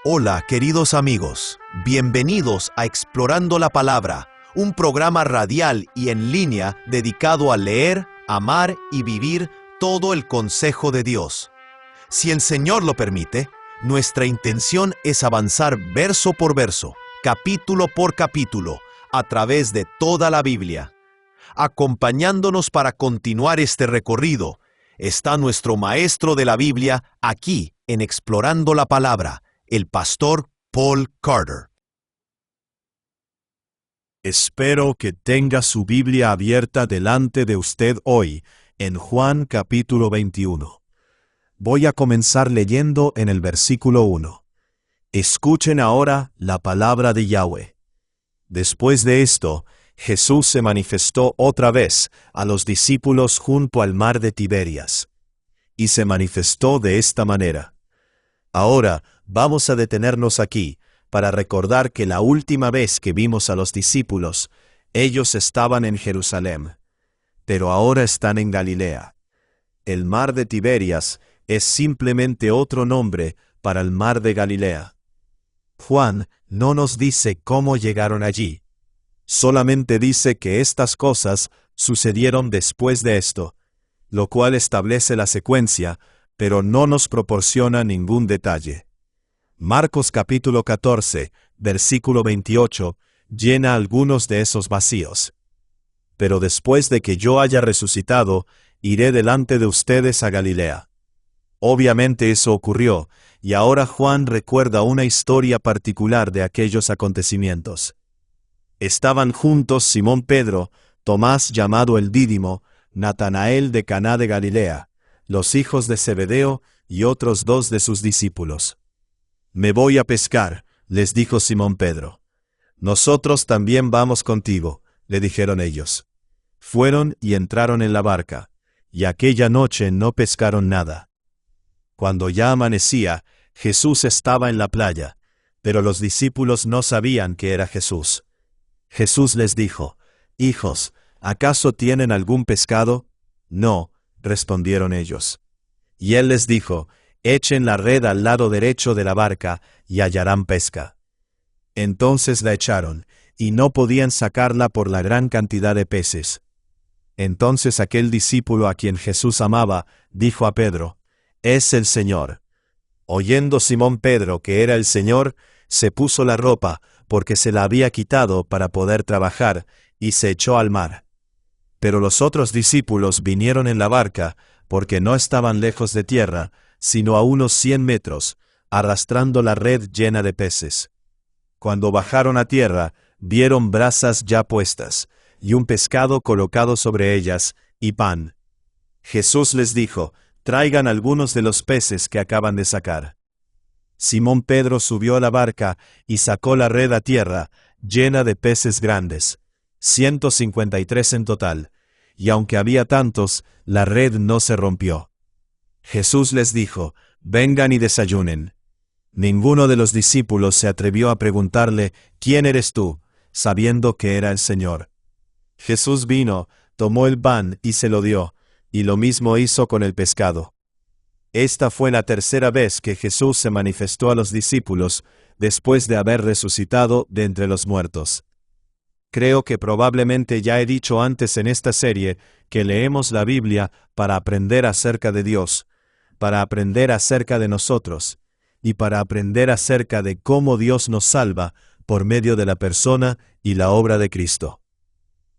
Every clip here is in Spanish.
Hola, queridos amigos. Bienvenidos a Explorando la Palabra, un programa radial y en línea dedicado a leer, amar y vivir todo el consejo de Dios. Si el Señor lo permite, nuestra intención es avanzar verso por verso, capítulo por capítulo, a través de toda la Biblia. Acompañándonos para continuar este recorrido, está nuestro maestro de la Biblia aquí en Explorando la Palabra, el pastor Paul Carter. Espero que tenga su Biblia abierta delante de usted hoy, en Juan capítulo 21. Voy a comenzar leyendo en el versículo 1. Escuchen ahora la palabra de Yahweh. Después de esto, Jesús se manifestó otra vez a los discípulos junto al mar de Tiberias. Y se manifestó de esta manera. Ahora vamos a detenernos aquí para recordar que la última vez que vimos a los discípulos, ellos estaban en Jerusalén, pero ahora están en Galilea. El mar de Tiberias es simplemente otro nombre para el mar de Galilea. Juan no nos dice cómo llegaron allí. Solamente dice que estas cosas sucedieron después de esto, lo cual establece la secuencia, pero no nos proporciona ningún detalle. Marcos capítulo 14, versículo 28, llena algunos de esos vacíos. Pero después de que yo haya resucitado, iré delante de ustedes a Galilea. Obviamente eso ocurrió, y ahora Juan recuerda una historia particular de aquellos acontecimientos. Estaban juntos Simón Pedro, Tomás llamado el Dídimo, Natanael de Caná de Galilea, los hijos de Zebedeo y otros 2 de sus discípulos. Me voy a pescar, les dijo Simón Pedro. Nosotros también vamos contigo, le dijeron ellos. Fueron y entraron en la barca, y aquella noche no pescaron nada. Cuando ya amanecía, Jesús estaba en la playa, pero los discípulos no sabían que era Jesús. Jesús les dijo, «Hijos, ¿acaso tienen algún pescado?» «No», respondieron ellos. Y él les dijo, «Echen la red al lado derecho de la barca y hallarán pesca». Entonces la echaron, y no podían sacarla por la gran cantidad de peces. Entonces aquel discípulo a quien Jesús amaba, dijo a Pedro, «Es el Señor». Oyendo Simón Pedro que era el Señor, se puso la ropa, porque se la había quitado para poder trabajar, y se echó al mar. Pero los otros discípulos vinieron en la barca, porque no estaban lejos de tierra, sino a unos 100 metros, arrastrando la red llena de peces. Cuando bajaron a tierra, vieron brasas ya puestas, y un pescado colocado sobre ellas, y pan. Jesús les dijo, «Traigan algunos de los peces que acaban de sacar». Simón Pedro subió a la barca y sacó la red a tierra, llena de peces grandes, 153 en total, y aunque había tantos, la red no se rompió. Jesús les dijo, «Vengan y desayunen». Ninguno de los discípulos se atrevió a preguntarle, «¿Quién eres tú?», sabiendo que era el Señor. Jesús vino, tomó el pan y se lo dio, y lo mismo hizo con el pescado. Esta fue la tercera vez que Jesús se manifestó a los discípulos después de haber resucitado de entre los muertos. Creo que probablemente ya he dicho antes en esta serie que leemos la Biblia para aprender acerca de Dios, para aprender acerca de nosotros, y para aprender acerca de cómo Dios nos salva por medio de la persona y la obra de Cristo.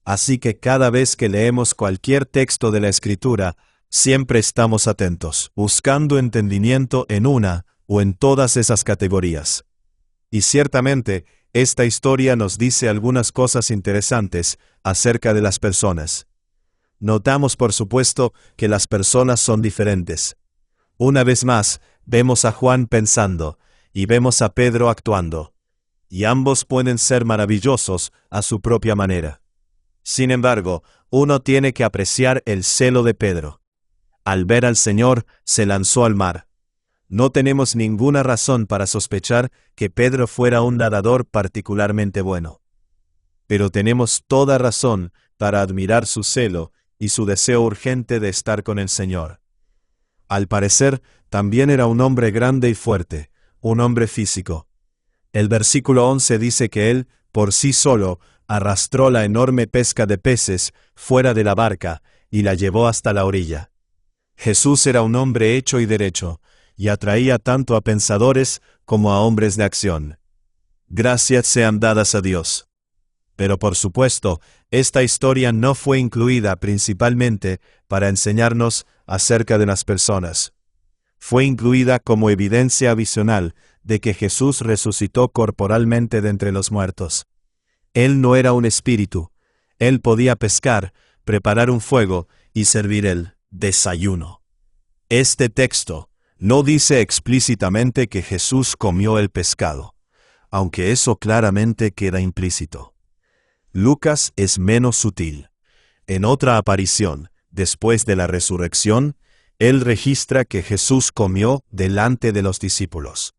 Así que cada vez que leemos cualquier texto de la Escritura, siempre estamos atentos, buscando entendimiento en una o en todas esas categorías. Y ciertamente, esta historia nos dice algunas cosas interesantes acerca de las personas. Notamos, por supuesto, que las personas son diferentes. Una vez más, vemos a Juan pensando, y vemos a Pedro actuando. Y ambos pueden ser maravillosos a su propia manera. Sin embargo, uno tiene que apreciar el celo de Pedro. Al ver al Señor, se lanzó al mar. No tenemos ninguna razón para sospechar que Pedro fuera un nadador particularmente bueno. Pero tenemos toda razón para admirar su celo y su deseo urgente de estar con el Señor. Al parecer, también era un hombre grande y fuerte, un hombre físico. El versículo 11 dice que él, por sí solo, arrastró la enorme pesca de peces fuera de la barca y la llevó hasta la orilla. Jesús era un hombre hecho y derecho, y atraía tanto a pensadores como a hombres de acción. Gracias sean dadas a Dios. Pero por supuesto, esta historia no fue incluida principalmente para enseñarnos acerca de las personas. Fue incluida como evidencia visional de que Jesús resucitó corporalmente de entre los muertos. Él no era un espíritu. Él podía pescar, preparar un fuego y servir el desayuno. Este texto no dice explícitamente que Jesús comió el pescado, aunque eso claramente queda implícito. Lucas es menos sutil. En otra aparición, después de la resurrección, él registra que Jesús comió delante de los discípulos.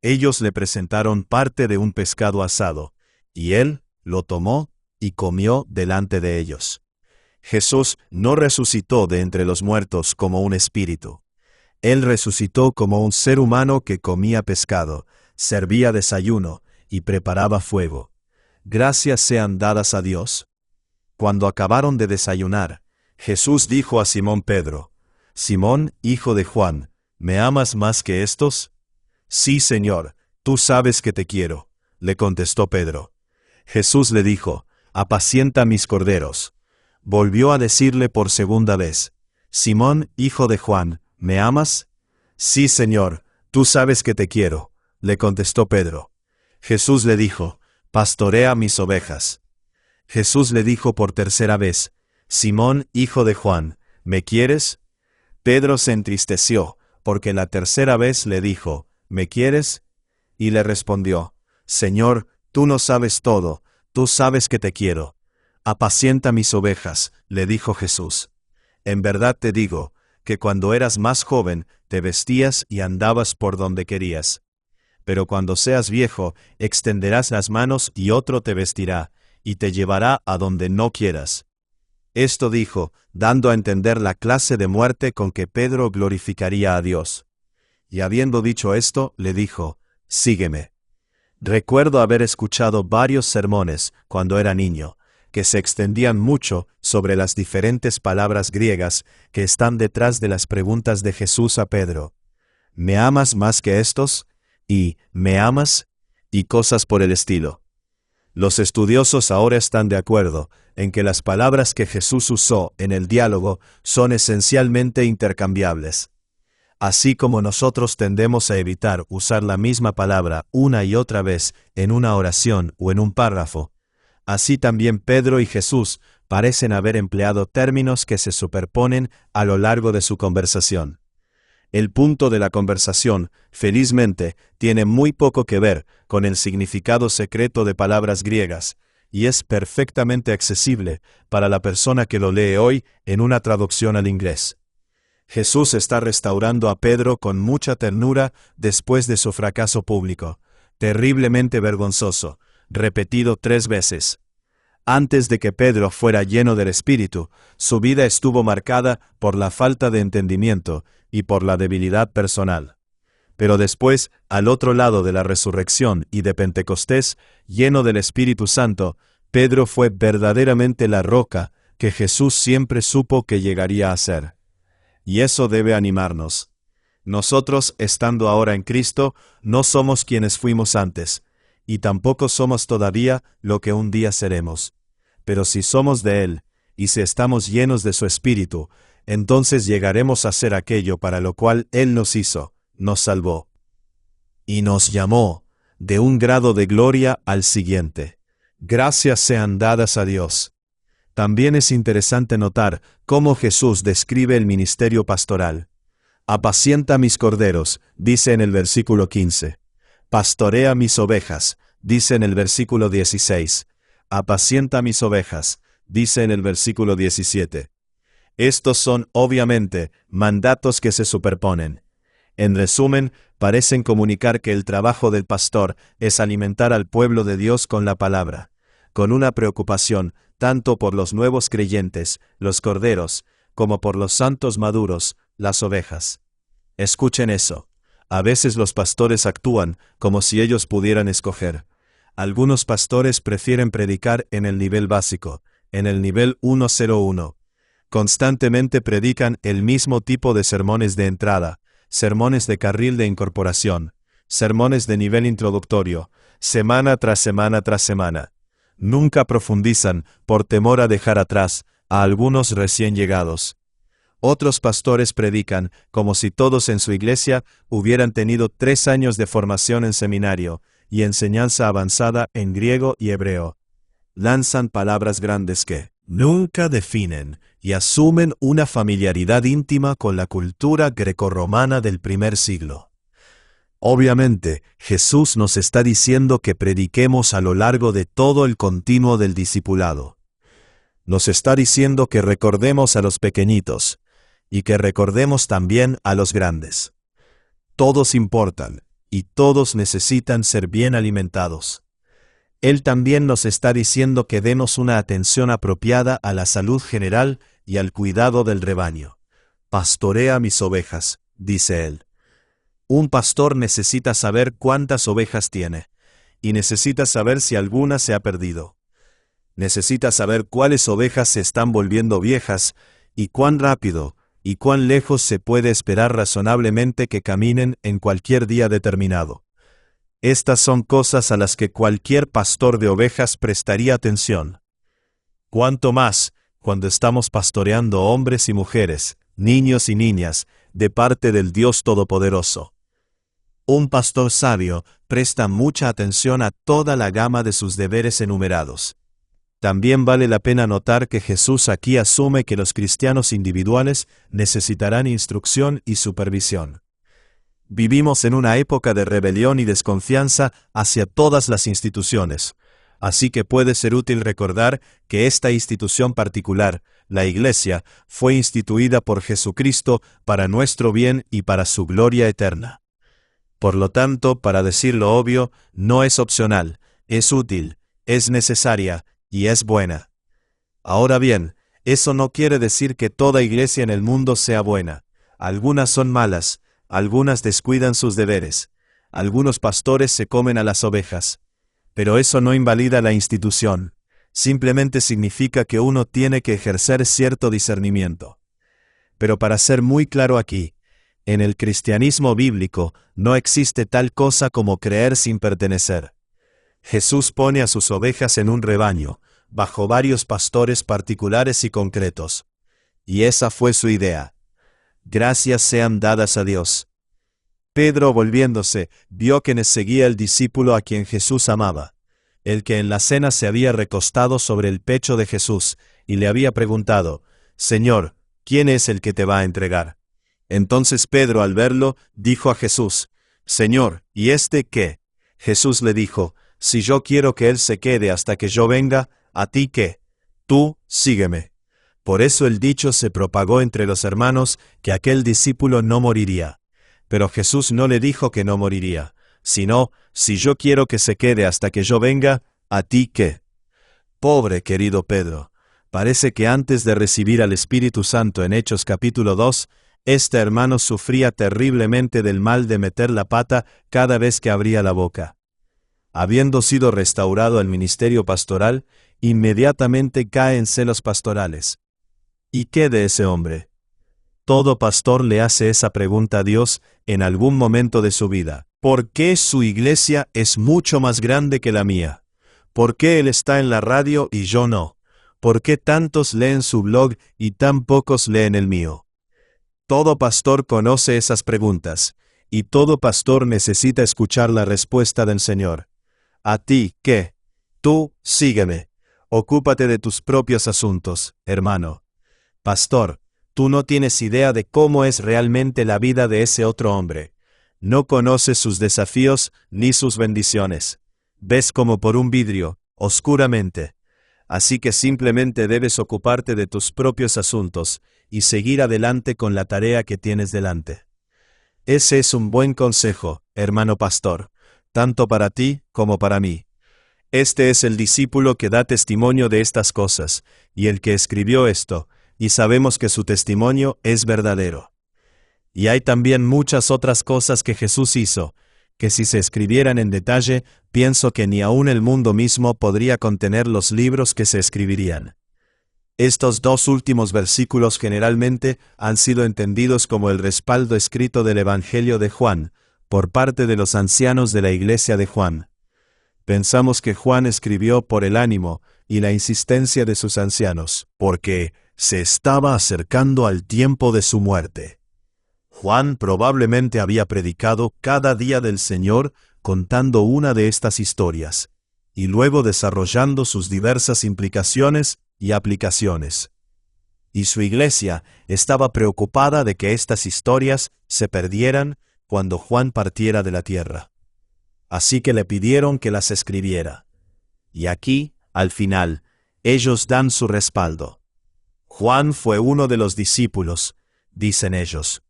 Ellos le presentaron parte de un pescado asado, y él lo tomó y comió delante de ellos. Jesús no resucitó de entre los muertos como un espíritu. Él resucitó como un ser humano que comía pescado, servía desayuno y preparaba fuego. Gracias sean dadas a Dios. Cuando acabaron de desayunar, Jesús dijo a Simón Pedro: «Simón, hijo de Juan, ¿me amas más que estos?» «Sí, Señor, tú sabes que te quiero», le contestó Pedro. Jesús le dijo: «Apacienta mis corderos». Volvió a decirle por segunda vez: «Simón, hijo de Juan, ¿me amas?» «Sí, Señor, tú sabes que te quiero», le contestó Pedro. Jesús le dijo: «Pastorea mis ovejas». Jesús le dijo por tercera vez: «Simón, hijo de Juan, ¿me quieres?» Pedro se entristeció, porque la tercera vez le dijo: «¿Me quieres?» Y le respondió: «Señor, tú no sabes todo, tú sabes que te quiero». «Apacienta mis ovejas», le dijo Jesús. «En verdad te digo, que cuando eras más joven, te vestías y andabas por donde querías. Pero cuando seas viejo, extenderás las manos y otro te vestirá, y te llevará a donde no quieras». Esto dijo, dando a entender la clase de muerte con que Pedro glorificaría a Dios. Y habiendo dicho esto, le dijo: «Sígueme». Recuerdo haber escuchado varios sermones, cuando era niño, que se extendían mucho sobre las diferentes palabras griegas que están detrás de las preguntas de Jesús a Pedro. «¿Me amas más que estos?» y «¿Me amas?» y cosas por el estilo. Los estudiosos ahora están de acuerdo en que las palabras que Jesús usó en el diálogo son esencialmente intercambiables. Así como nosotros tendemos a evitar usar la misma palabra una y otra vez en una oración o en un párrafo, así también Pedro y Jesús parecen haber empleado términos que se superponen a lo largo de su conversación. El punto de la conversación, felizmente, tiene muy poco que ver con el significado secreto de palabras griegas, y es perfectamente accesible para la persona que lo lee hoy en una traducción al inglés. Jesús está restaurando a Pedro con mucha ternura después de su fracaso público, terriblemente vergonzoso, repetido 3 veces. Antes de que Pedro fuera lleno del Espíritu, su vida estuvo marcada por la falta de entendimiento y por la debilidad personal. Pero después, al otro lado de la resurrección y de Pentecostés, lleno del Espíritu Santo, Pedro fue verdaderamente la roca que Jesús siempre supo que llegaría a ser. Y eso debe animarnos. Nosotros, estando ahora en Cristo, no somos quienes fuimos antes, y tampoco somos todavía lo que un día seremos. Pero si somos de Él, y si estamos llenos de su Espíritu, entonces llegaremos a ser aquello para lo cual Él nos hizo, nos salvó. Y nos llamó de un grado de gloria al siguiente. Gracias sean dadas a Dios. También es interesante notar cómo Jesús describe el ministerio pastoral. «Apacienta mis corderos», dice en el versículo 15. «Pastorea mis ovejas», dice en el versículo 16. «Apacienta mis ovejas», dice en el versículo 17. Estos son, obviamente, mandatos que se superponen. En resumen, parecen comunicar que el trabajo del pastor es alimentar al pueblo de Dios con la palabra, con una preocupación tanto por los nuevos creyentes, los corderos, como por los santos maduros, las ovejas. Escuchen eso. A veces los pastores actúan como si ellos pudieran escoger. Algunos pastores prefieren predicar en el nivel básico, en el nivel 101. Constantemente predican el mismo tipo de sermones de entrada, sermones de carril de incorporación, sermones de nivel introductorio, semana tras semana tras semana. Nunca profundizan por temor a dejar atrás a algunos recién llegados. Otros pastores predican como si todos en su iglesia hubieran tenido 3 años de formación en seminario y enseñanza avanzada en griego y hebreo. Lanzan palabras grandes que nunca definen y asumen una familiaridad íntima con la cultura grecorromana del primer siglo. Obviamente, Jesús nos está diciendo que prediquemos a lo largo de todo el continuo del discipulado. Nos está diciendo que recordemos a los pequeñitos, y que recordemos también a los grandes. Todos importan, y todos necesitan ser bien alimentados. Él también nos está diciendo que demos una atención apropiada a la salud general y al cuidado del rebaño. Pastorea mis ovejas, dice él. Un pastor necesita saber cuántas ovejas tiene, y necesita saber si alguna se ha perdido. Necesita saber cuáles ovejas se están volviendo viejas, y cuán rápido y cuán lejos se puede esperar razonablemente que caminen en cualquier día determinado. Estas son cosas a las que cualquier pastor de ovejas prestaría atención. Cuanto más cuando estamos pastoreando hombres y mujeres, niños y niñas, de parte del Dios Todopoderoso. Un pastor sabio presta mucha atención a toda la gama de sus deberes enumerados. También vale la pena notar que Jesús aquí asume que los cristianos individuales necesitarán instrucción y supervisión. Vivimos en una época de rebelión y desconfianza hacia todas las instituciones, así que puede ser útil recordar que esta institución particular, la Iglesia, fue instituida por Jesucristo para nuestro bien y para su gloria eterna. Por lo tanto, para decir lo obvio, no es opcional, es útil, es necesaria, y es buena. Ahora bien, eso no quiere decir que toda iglesia en el mundo sea buena. Algunas son malas, algunas descuidan sus deberes, algunos pastores se comen a las ovejas. Pero eso no invalida la institución, simplemente significa que uno tiene que ejercer cierto discernimiento. Pero para ser muy claro aquí, en el cristianismo bíblico no existe tal cosa como creer sin pertenecer. Jesús pone a sus ovejas en un rebaño, bajo varios pastores particulares y concretos. Y esa fue su idea. Gracias sean dadas a Dios. Pedro, volviéndose, vio que le seguía el discípulo a quien Jesús amaba, el que en la cena se había recostado sobre el pecho de Jesús, y le había preguntado, «Señor, ¿quién es el que te va a entregar?» Entonces Pedro, al verlo, dijo a Jesús, «Señor, ¿y este qué?» Jesús le dijo, «Si yo quiero que él se quede hasta que yo venga, ¿a ti qué? Tú, sígueme». Por eso el dicho se propagó entre los hermanos que aquel discípulo no moriría. Pero Jesús no le dijo que no moriría, sino, «Si yo quiero que se quede hasta que yo venga, ¿a ti qué?» Pobre querido Pedro, parece que antes de recibir al Espíritu Santo en Hechos capítulo 2, este hermano sufría terriblemente del mal de meter la pata cada vez que abría la boca. Habiendo sido restaurado al ministerio pastoral, inmediatamente cae en celos pastorales. ¿Y qué de ese hombre? Todo pastor le hace esa pregunta a Dios en algún momento de su vida. ¿Por qué su iglesia es mucho más grande que la mía? ¿Por qué él está en la radio y yo no? ¿Por qué tantos leen su blog y tan pocos leen el mío? Todo pastor conoce esas preguntas, y todo pastor necesita escuchar la respuesta del Señor. ¿A ti qué? Tú, sígueme. Ocúpate de tus propios asuntos, hermano. Pastor, tú no tienes idea de cómo es realmente la vida de ese otro hombre. No conoces sus desafíos ni sus bendiciones. Ves como por un vidrio, oscuramente. Así que simplemente debes ocuparte de tus propios asuntos y seguir adelante con la tarea que tienes delante. Ese es un buen consejo, hermano pastor, tanto para ti como para mí. Este es el discípulo que da testimonio de estas cosas, y el que escribió esto, y sabemos que su testimonio es verdadero. Y hay también muchas otras cosas que Jesús hizo, que si se escribieran en detalle, pienso que ni aún el mundo mismo podría contener los libros que se escribirían. Estos dos últimos versículos generalmente han sido entendidos como el respaldo escrito del Evangelio de Juan, por parte de los ancianos de la iglesia de Juan. Pensamos que Juan escribió por el ánimo y la insistencia de sus ancianos, porque se estaba acercando al tiempo de su muerte. Juan probablemente había predicado cada día del Señor contando una de estas historias, y luego desarrollando sus diversas implicaciones y aplicaciones. Y su iglesia estaba preocupada de que estas historias se perdieran cuando Juan partiera de la tierra. Así que le pidieron que las escribiera. Y aquí, al final, ellos dan su respaldo. Juan fue uno de los discípulos, dicen ellos.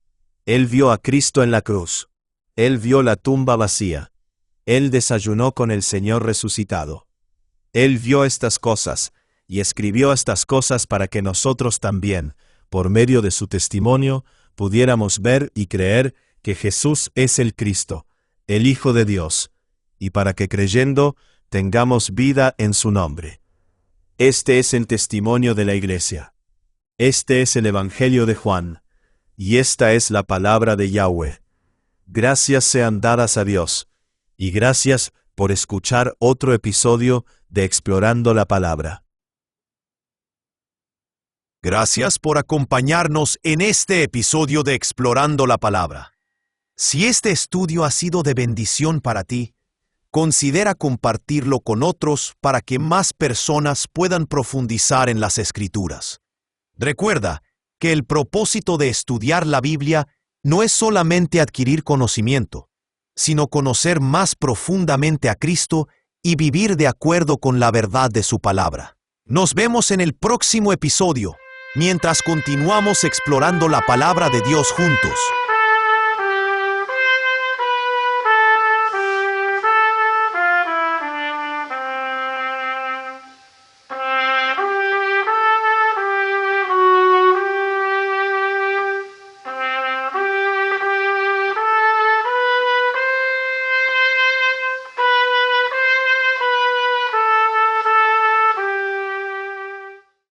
Él vio a Cristo en la cruz. Él vio la tumba vacía. Él desayunó con el Señor resucitado. Él vio estas cosas y escribió estas cosas para que nosotros también, por medio de su testimonio, pudiéramos ver y creer que Jesús es el Cristo, el Hijo de Dios, y para que creyendo tengamos vida en su nombre. Este es el testimonio de la Iglesia. Este es el Evangelio de Juan, y esta es la palabra de Yahweh. Gracias sean dadas a Dios, y gracias por escuchar otro episodio de Explorando la Palabra. Gracias por acompañarnos en este episodio de Explorando la Palabra. Si este estudio ha sido de bendición para ti, considera compartirlo con otros para que más personas puedan profundizar en las Escrituras. Recuerda que el propósito de estudiar la Biblia no es solamente adquirir conocimiento, sino conocer más profundamente a Cristo y vivir de acuerdo con la verdad de su palabra. Nos vemos en el próximo episodio, mientras continuamos explorando la palabra de Dios juntos.